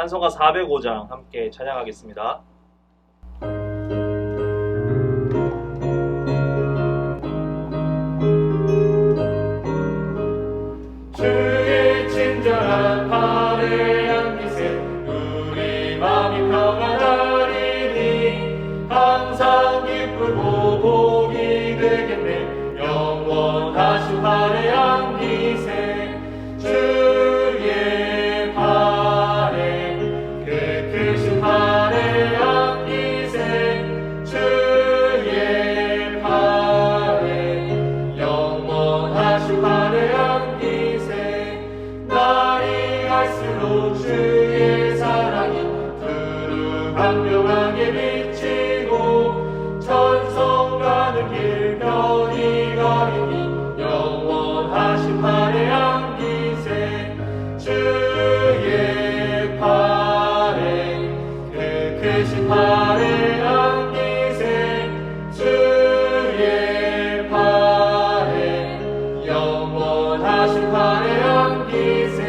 찬송가 405장 함께 찬양하겠습니다. 주의 친절한 팔에 안기세 우리 마음이 평안하리니 항상 기쁘고 복이 되겠네 영원하신 팔에 안기세 주의 팔에 그 크신 팔에 안기세 주의 팔에 영원하신 팔에 안기세 날이 갈수록 주의 사랑이 두루 강력하게 비치고 천성 가는 길 편히 가리니 영원하신 팔에 안기세 주의 팔에 그 크신 팔에 안기세 주의 팔에 영원하신 팔에 안기세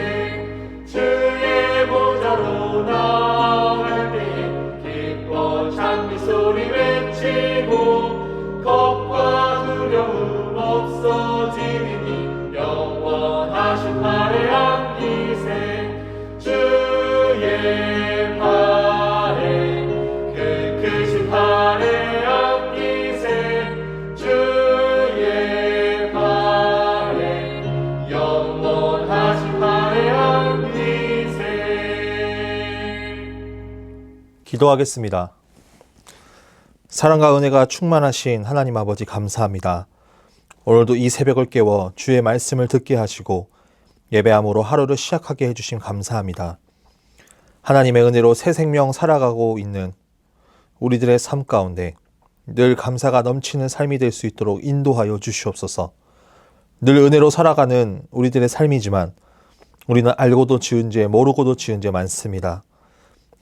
주의 보좌로 나아갈 때에 기뻐 찬미 소리 외치고 겁과 두려움 없어지리니 영원하신 팔에 안기세 주의 팔에 그 크신 팔에 안기세 주의 팔에 영원하신 팔에 안기세. 기도하겠습니다. 사랑과 은혜가 충만하신 하나님 아버지 감사합니다. 오늘도 이 새벽을 깨워 주의 말씀을 듣게 하시고 예배함으로 하루를 시작하게 해주심 감사합니다. 하나님의 은혜로 새 생명 살아가고 있는 우리들의 삶 가운데 늘 감사가 넘치는 삶이 될 수 있도록 인도하여 주시옵소서. 늘 은혜로 살아가는 우리들의 삶이지만 우리는 알고도 지은 죄 모르고도 지은 죄 많습니다.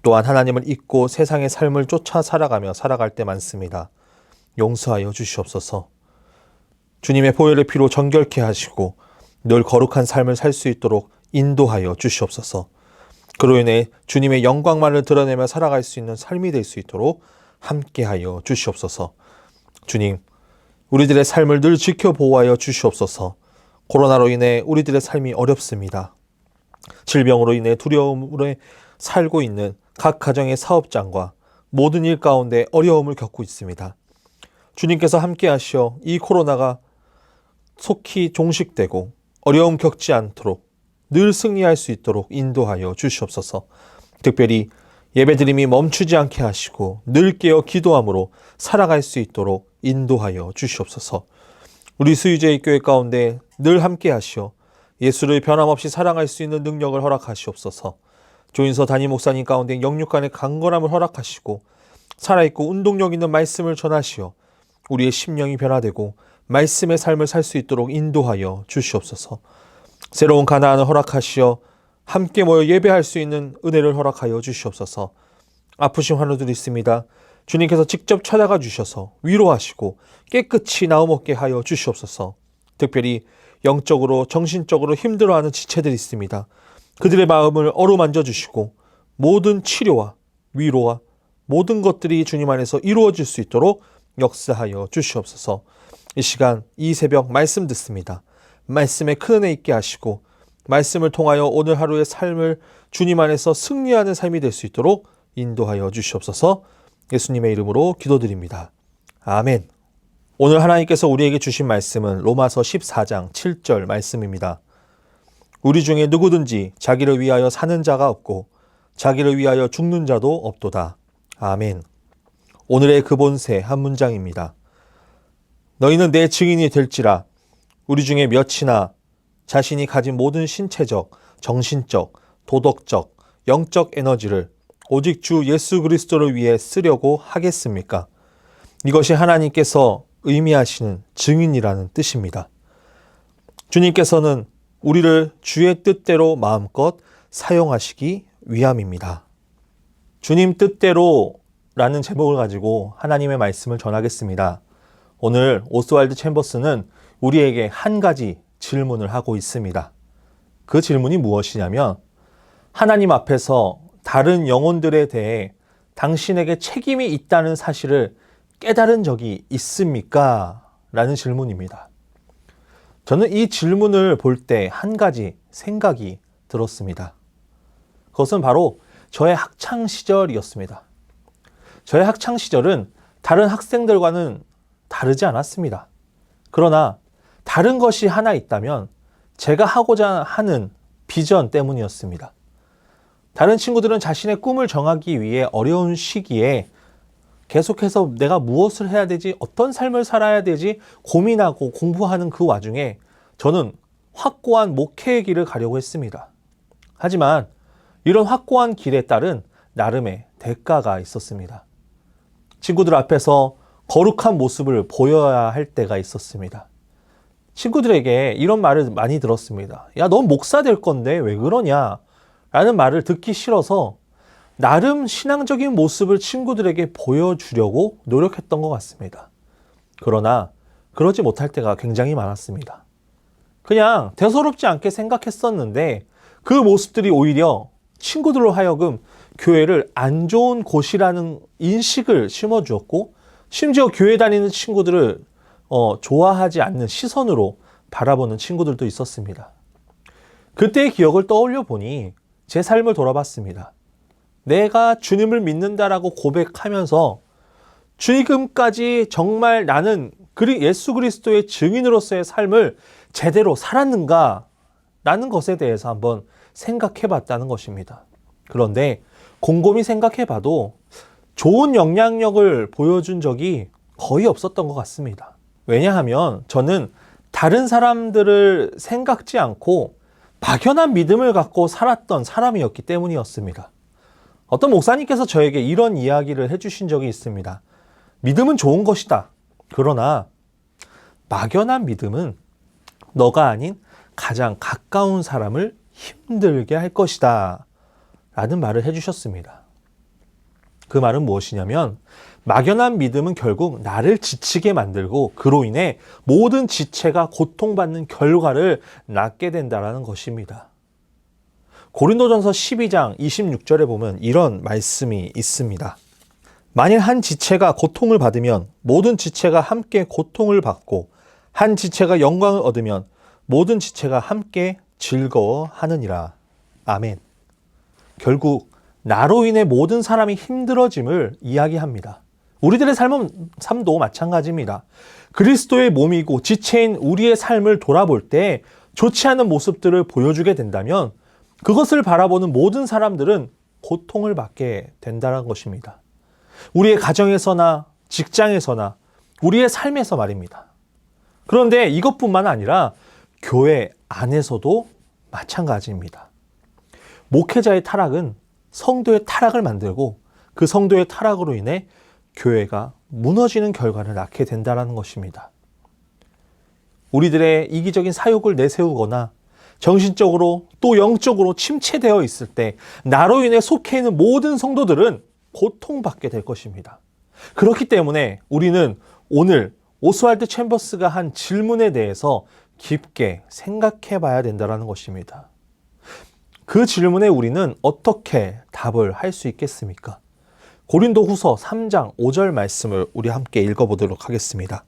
또한 하나님을 잊고 세상의 삶을 쫓아 살아가며 살아갈 때 많습니다. 용서하여 주시옵소서. 주님의 보혈의 피로 정결케 하시고 늘 거룩한 삶을 살 수 있도록 인도하여 주시옵소서. 그로 인해 주님의 영광만을 드러내며 살아갈 수 있는 삶이 될 수 있도록 함께하여 주시옵소서. 주님, 우리들의 삶을 늘 지켜보호하여 주시옵소서. 코로나로 인해 우리들의 삶이 어렵습니다. 질병으로 인해 두려움으로 살고 있는 각 가정의 사업장과 모든 일 가운데 어려움을 겪고 있습니다. 주님께서 함께 하시어 이 코로나가 속히 종식되고 어려움 겪지 않도록 늘 승리할 수 있도록 인도하여 주시옵소서. 특별히 예배드림이 멈추지 않게 하시고 늘 깨어 기도함으로 살아갈 수 있도록 인도하여 주시옵소서. 우리 수유제의 교회 가운데 늘 함께 하시어 예수를 변함없이 사랑할 수 있는 능력을 허락하시옵소서. 조인서 담임 목사님 가운데 영육간의 강건함을 허락하시고 살아있고 운동력 있는 말씀을 전하시어 우리의 심령이 변화되고 말씀의 삶을 살 수 있도록 인도하여 주시옵소서. 새로운 가나안을 허락하시어 함께 모여 예배할 수 있는 은혜를 허락하여 주시옵소서. 아프신 환우들이 있습니다. 주님께서 직접 찾아가 주셔서 위로하시고 깨끗이 나음 얻게 하여 주시옵소서. 특별히 영적으로 정신적으로 힘들어하는 지체들이 있습니다. 그들의 마음을 어루만져 주시고 모든 치료와 위로와 모든 것들이 주님 안에서 이루어질 수 있도록 역사하여 주시옵소서. 이 시간 이 새벽 말씀 듣습니다. 말씀에 큰 은혜 있게 하시고 말씀을 통하여 오늘 하루의 삶을 주님 안에서 승리하는 삶이 될 수 있도록 인도하여 주시옵소서. 예수님의 이름으로 기도드립니다. 아멘. 오늘 하나님께서 우리에게 주신 말씀은 로마서 14장 7절 말씀입니다. 우리 중에 누구든지 자기를 위하여 사는 자가 없고 자기를 위하여 죽는 자도 없도다. 아멘. 오늘의 근본세 한 문장입니다. 너희는 내 증인이 될지라. 우리 중에 몇이나 자신이 가진 모든 신체적, 정신적, 도덕적, 영적 에너지를 오직 주 예수 그리스도를 위해 쓰려고 하겠습니까? 이것이 하나님께서 의미하시는 증인이라는 뜻입니다. 주님께서는 우리를 주의 뜻대로 마음껏 사용하시기 위함입니다. 주님 뜻대로라는 제목을 가지고 하나님의 말씀을 전하겠습니다. 오늘 오스왈드 챔버스는 우리에게 한 가지 질문을 하고 있습니다. 그 질문이 무엇이냐면 하나님 앞에서 다른 영혼들에 대해 당신에게 책임이 있다는 사실을 깨달은 적이 있습니까? 라는 질문입니다. 저는 이 질문을 볼 때 한 가지 생각이 들었습니다. 그것은 바로 저의 학창 시절이었습니다. 저의 학창 시절은 다른 학생들과는 다르지 않았습니다. 그러나 다른 것이 하나 있다면 제가 하고자 하는 비전 때문이었습니다. 다른 친구들은 자신의 꿈을 정하기 위해 어려운 시기에 계속해서 내가 무엇을 해야 되지, 어떤 삶을 살아야 되지 고민하고 공부하는 그 와중에 저는 확고한 목회의 길을 가려고 했습니다. 하지만 이런 확고한 길에 따른 나름의 대가가 있었습니다. 친구들 앞에서 거룩한 모습을 보여야 할 때가 있었습니다. 친구들에게 이런 말을 많이 들었습니다. 야, 넌 목사 될 건데 왜 그러냐? 라는 말을 듣기 싫어서 나름 신앙적인 모습을 친구들에게 보여주려고 노력했던 것 같습니다. 그러나 그러지 못할 때가 굉장히 많았습니다. 그냥 대수롭지 않게 생각했었는데 그 모습들이 오히려 친구들로 하여금 교회를 안 좋은 곳이라는 인식을 심어주었고, 심지어 교회 다니는 친구들을 좋아하지 않는 시선으로 바라보는 친구들도 있었습니다. 그때의 기억을 떠올려 보니 제 삶을 돌아봤습니다. 내가 주님을 믿는다라고 고백하면서 지금까지 정말 나는 예수 그리스도의 증인으로서의 삶을 제대로 살았는가? 라는 것에 대해서 한번 생각해 봤다는 것입니다. 그런데 곰곰이 생각해 봐도 좋은 영향력을 보여준 적이 거의 없었던 것 같습니다. 왜냐하면 저는 다른 사람들을 생각지 않고 막연한 믿음을 갖고 살았던 사람이었기 때문이었습니다. 어떤 목사님께서 저에게 이런 이야기를 해주신 적이 있습니다. 믿음은 좋은 것이다. 그러나 막연한 믿음은 너가 아닌 가장 가까운 사람을 힘들게 할 것이다. 라는 말을 해주셨습니다. 그 말은 무엇이냐면 막연한 믿음은 결국 나를 지치게 만들고 그로 인해 모든 지체가 고통받는 결과를 낳게 된다는 것입니다. 고린도전서 12장 26절에 보면 이런 말씀이 있습니다. 만일 한 지체가 고통을 받으면 모든 지체가 함께 고통을 받고 한 지체가 영광을 얻으면 모든 지체가 함께 즐거워하느니라. 아멘. 결국 나로 인해 모든 사람이 힘들어짐을 이야기합니다. 우리들의 삶도 마찬가지입니다. 그리스도의 몸이고 지체인 우리의 삶을 돌아볼 때 좋지 않은 모습들을 보여주게 된다면 그것을 바라보는 모든 사람들은 고통을 받게 된다는 것입니다. 우리의 가정에서나 직장에서나 우리의 삶에서 말입니다. 그런데 이것뿐만 아니라 교회 안에서도 마찬가지입니다. 목회자의 타락은 성도의 타락을 만들고 그 성도의 타락으로 인해 교회가 무너지는 결과를 낳게 된다는 것입니다. 우리들의 이기적인 사욕을 내세우거나 정신적으로 또 영적으로 침체되어 있을 때 나로 인해 속해 있는 모든 성도들은 고통받게 될 것입니다. 그렇기 때문에 우리는 오늘 오스왈드 챔버스가 한 질문에 대해서 깊게 생각해 봐야 된다는 것입니다. 그 질문에 우리는 어떻게 답을 할 수 있겠습니까? 고린도후서 3장 5절 말씀을 우리 함께 읽어보도록 하겠습니다.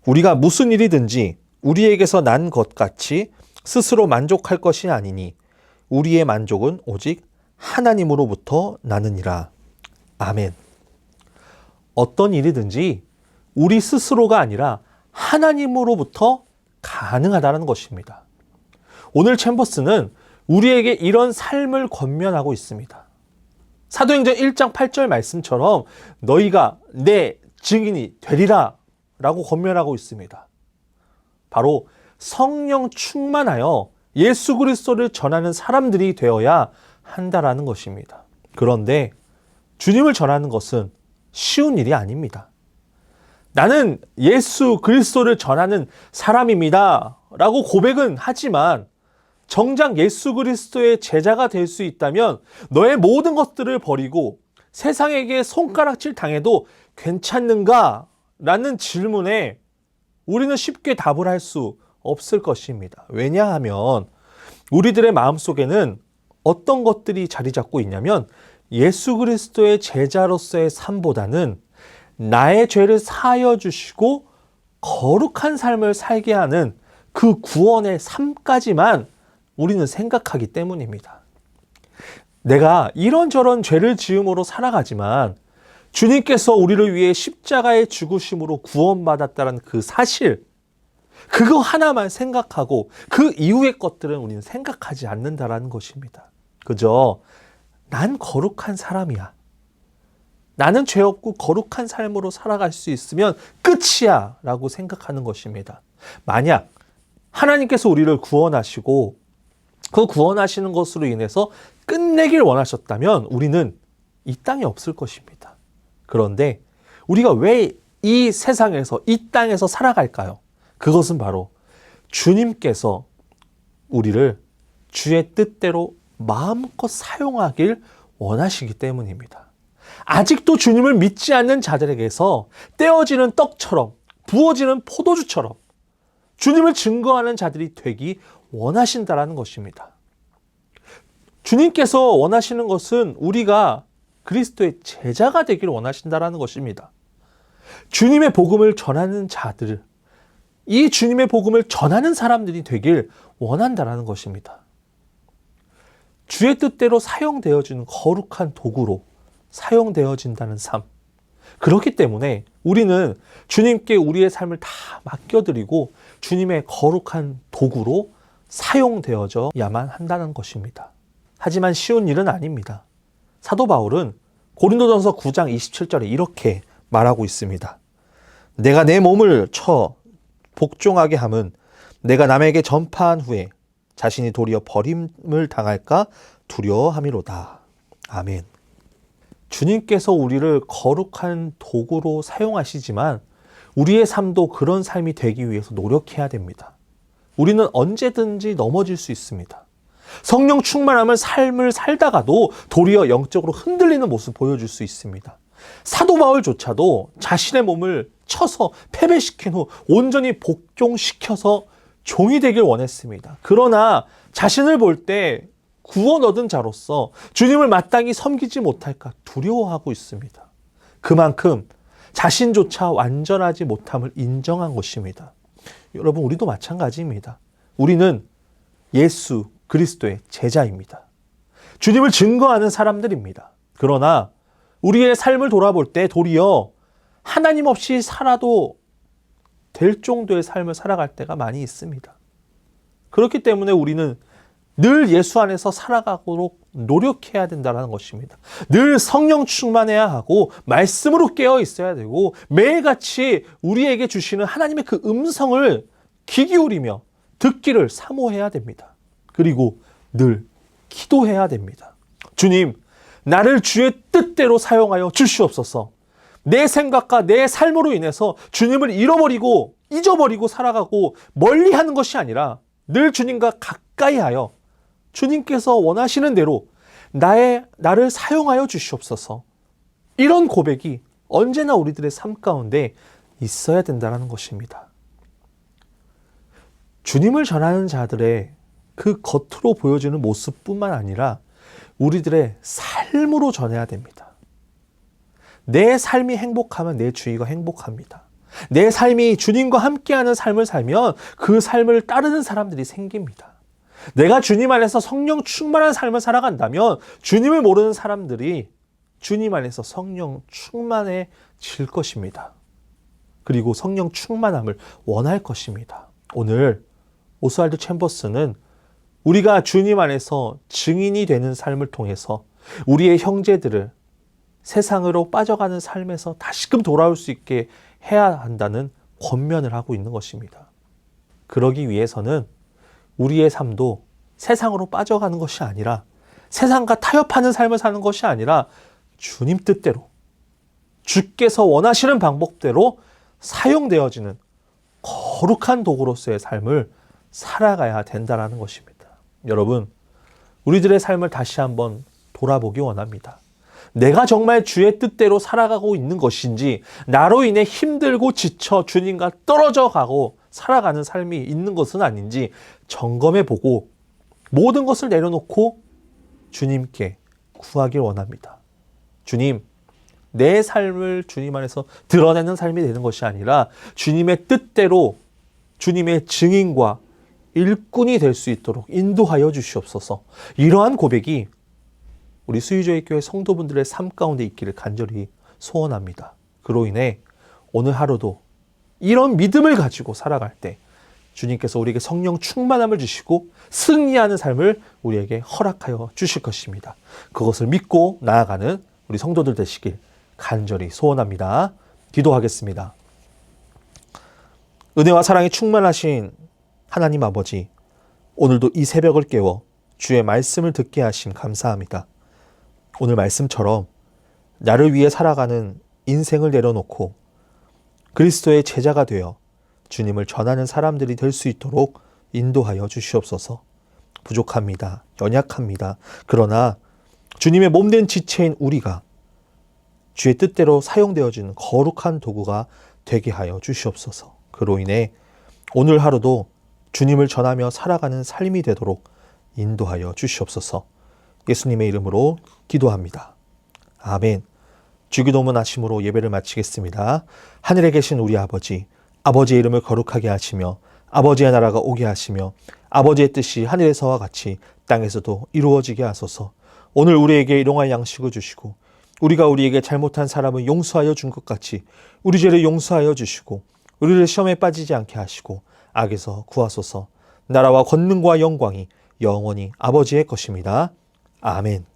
우리가 무슨 일이든지 우리에게서 난 것 같이 스스로 만족할 것이 아니니 우리의 만족은 오직 하나님으로부터 나느니라. 아멘. 어떤 일이든지 우리 스스로가 아니라 하나님으로부터 가능하다는 것입니다. 오늘 챔버스는 우리에게 이런 삶을 권면하고 있습니다. 사도행전 1장 8절 말씀처럼 너희가 내 증인이 되리라 라고 권면하고 있습니다. 바로 성령 충만하여 예수 그리스도를 전하는 사람들이 되어야 한다라는 것입니다. 그런데 주님을 전하는 것은 쉬운 일이 아닙니다. 나는 예수 그리스도를 전하는 사람입니다 라고 고백은 하지만 정작 예수 그리스도의 제자가 될 수 있다면 너의 모든 것들을 버리고 세상에게 손가락질 당해도 괜찮는가? 라는 질문에 우리는 쉽게 답을 할 수 없을 것입니다. 왜냐하면 우리들의 마음속에는 어떤 것들이 자리 잡고 있냐면 예수 그리스도의 제자로서의 삶보다는 나의 죄를 사하여 주시고 거룩한 삶을 살게 하는 그 구원의 삶까지만 우리는 생각하기 때문입니다. 내가 이런저런 죄를 지음으로 살아가지만 주님께서 우리를 위해 십자가의 죽으심으로 구원받았다는 그 사실, 그거 하나만 생각하고 그 이후의 것들은 우리는 생각하지 않는다라는 것입니다. 그저 난 거룩한 사람이야. 나는 죄 없고 거룩한 삶으로 살아갈 수 있으면 끝이야 라고 생각하는 것입니다. 만약 하나님께서 우리를 구원하시고 그 구원하시는 것으로 인해서 끝내길 원하셨다면 우리는 이 땅에 없을 것입니다. 그런데 우리가 왜 이 세상에서, 이 땅에서 살아갈까요? 그것은 바로 주님께서 우리를 주의 뜻대로 마음껏 사용하길 원하시기 때문입니다. 아직도 주님을 믿지 않는 자들에게서 떼어지는 떡처럼, 부어지는 포도주처럼 주님을 증거하는 자들이 되기 원하신다라는 것입니다. 주님께서 원하시는 것은 우리가 그리스도의 제자가 되기를 원하신다라는 것입니다. 주님의 복음을 전하는 자들, 이 주님의 복음을 전하는 사람들이 되길 원한다라는 것입니다. 주의 뜻대로 사용되어지는 거룩한 도구로 사용되어진다는 삶. 그렇기 때문에 우리는 주님께 우리의 삶을 다 맡겨드리고 주님의 거룩한 도구로 사용되어져야만 한다는 것입니다. 하지만 쉬운 일은 아닙니다. 사도 바울은 고린도전서 9장 27절에 이렇게 말하고 있습니다. 내가 내 몸을 쳐 복종하게 함은 내가 남에게 전파한 후에 자신이 도리어 버림을 당할까 두려워함이로다. 아멘. 주님께서 우리를 거룩한 도구로 사용하시지만 우리의 삶도 그런 삶이 되기 위해서 노력해야 됩니다. 우리는 언제든지 넘어질 수 있습니다. 성령 충만함을 삶을 살다가도 도리어 영적으로 흔들리는 모습 보여줄 수 있습니다. 사도 바울조차도 자신의 몸을 쳐서 패배시킨 후 온전히 복종시켜서 종이 되길 원했습니다. 그러나 자신을 볼 때 구원 얻은 자로서 주님을 마땅히 섬기지 못할까 두려워하고 있습니다. 그만큼 자신조차 완전하지 못함을 인정한 것입니다. 여러분, 우리도 마찬가지입니다. 우리는 예수 그리스도의 제자입니다. 주님을 증거하는 사람들입니다. 그러나 우리의 삶을 돌아볼 때 도리어 하나님 없이 살아도 될 정도의 삶을 살아갈 때가 많이 있습니다. 그렇기 때문에 우리는 늘 예수 안에서 살아가도록 노력해야 된다는 것입니다. 늘 성령 충만해야 하고 말씀으로 깨어 있어야 되고 매일같이 우리에게 주시는 하나님의 그 음성을 귀 기울이며 듣기를 사모해야 됩니다. 그리고 늘 기도해야 됩니다. 주님, 나를 주의 뜻대로 사용하여 주시옵소서. 내 생각과 내 삶으로 인해서 주님을 잃어버리고 잊어버리고 살아가고 멀리하는 것이 아니라 늘 주님과 가까이 하여 주님께서 원하시는 대로 나를 사용하여 주시옵소서. 이런 고백이 언제나 우리들의 삶 가운데 있어야 된다는 것입니다. 주님을 전하는 자들의 그 겉으로 보여지는 모습뿐만 아니라 우리들의 삶으로 전해야 됩니다. 내 삶이 행복하면 내 주위가 행복합니다. 내 삶이 주님과 함께하는 삶을 살면 그 삶을 따르는 사람들이 생깁니다. 내가 주님 안에서 성령 충만한 삶을 살아간다면 주님을 모르는 사람들이 주님 안에서 성령 충만해질 것입니다. 그리고 성령 충만함을 원할 것입니다. 오늘 오스왈드 챔버스는 우리가 주님 안에서 증인이 되는 삶을 통해서 우리의 형제들을 세상으로 빠져가는 삶에서 다시금 돌아올 수 있게 해야 한다는 권면을 하고 있는 것입니다. 그러기 위해서는 우리의 삶도 세상으로 빠져가는 것이 아니라 세상과 타협하는 삶을 사는 것이 아니라 주님 뜻대로 주께서 원하시는 방법대로 사용되어지는 거룩한 도구로서의 삶을 살아가야 된다는 것입니다. 여러분, 우리들의 삶을 다시 한번 돌아보기 원합니다. 내가 정말 주의 뜻대로 살아가고 있는 것인지 나로 인해 힘들고 지쳐 주님과 떨어져 가고 살아가는 삶이 있는 것은 아닌지 점검해 보고 모든 것을 내려놓고 주님께 구하길 원합니다. 주님, 내 삶을 주님 안에서 드러내는 삶이 되는 것이 아니라 주님의 뜻대로 주님의 증인과 일꾼이 될 수 있도록 인도하여 주시옵소서. 이러한 고백이 우리 수유저의 교회 성도분들의 삶 가운데 있기를 간절히 소원합니다. 그로 인해 오늘 하루도 이런 믿음을 가지고 살아갈 때 주님께서 우리에게 성령 충만함을 주시고 승리하는 삶을 우리에게 허락하여 주실 것입니다. 그것을 믿고 나아가는 우리 성도들 되시길 간절히 소원합니다. 기도하겠습니다. 은혜와 사랑이 충만하신 하나님 아버지, 오늘도 이 새벽을 깨워 주의 말씀을 듣게 하심 감사합니다. 오늘 말씀처럼 나를 위해 살아가는 인생을 내려놓고 그리스도의 제자가 되어 주님을 전하는 사람들이 될 수 있도록 인도하여 주시옵소서. 부족합니다. 연약합니다. 그러나 주님의 몸된 지체인 우리가 주의 뜻대로 사용되어지는 거룩한 도구가 되게 하여 주시옵소서. 그로 인해 오늘 하루도 주님을 전하며 살아가는 삶이 되도록 인도하여 주시옵소서. 예수님의 이름으로 기도합니다. 아멘. 주기도문 하심으로 예배를 마치겠습니다. 하늘에 계신 우리 아버지, 아버지의 이름을 거룩하게 하시며 아버지의 나라가 오게 하시며 아버지의 뜻이 하늘에서와 같이 땅에서도 이루어지게 하소서. 오늘 우리에게 일용할 양식을 주시고 우리가 우리에게 잘못한 사람을 용서하여 준 것 같이 우리 죄를 용서하여 주시고 우리를 시험에 빠지지 않게 하시고 악에서 구하소서. 나라와 권능과 영광이 영원히 아버지의 것입니다. 아멘.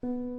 주